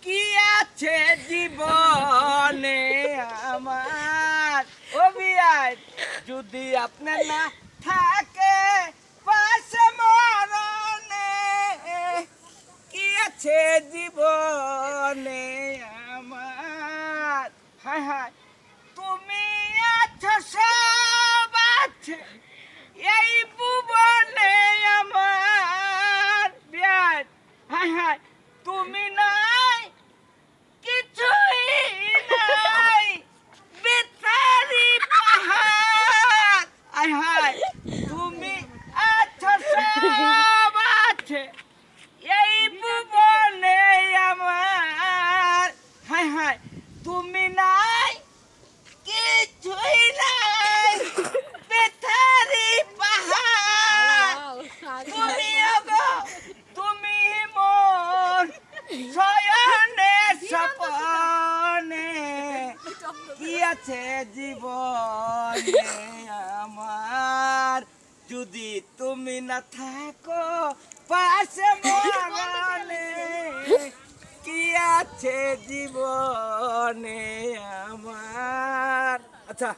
কি আছে জীবনে আমার অভিয়ায় যদি আপনার না থাকে পাশে মরণে কি আছে জীবনে আমার হায় হায় তুমি আছো সব আছে এই ভুবনে আমার বিয়ার হায় হায় তুমি নাই কিছুই নাই বেতারি পাহাড় হায় হায় তুমি আছো সব আছে এই ভুবনে আমার হায় হায় তুমি নাই কিছুই নাই বেতারি পাহাড় তুমি ওগো তুমি মোর শয়নে সপনে কি আছে জীবনে আমার যদি তুমি না থাকো পাশে মরণে কি আছে জীবনে আমার আচ্ছা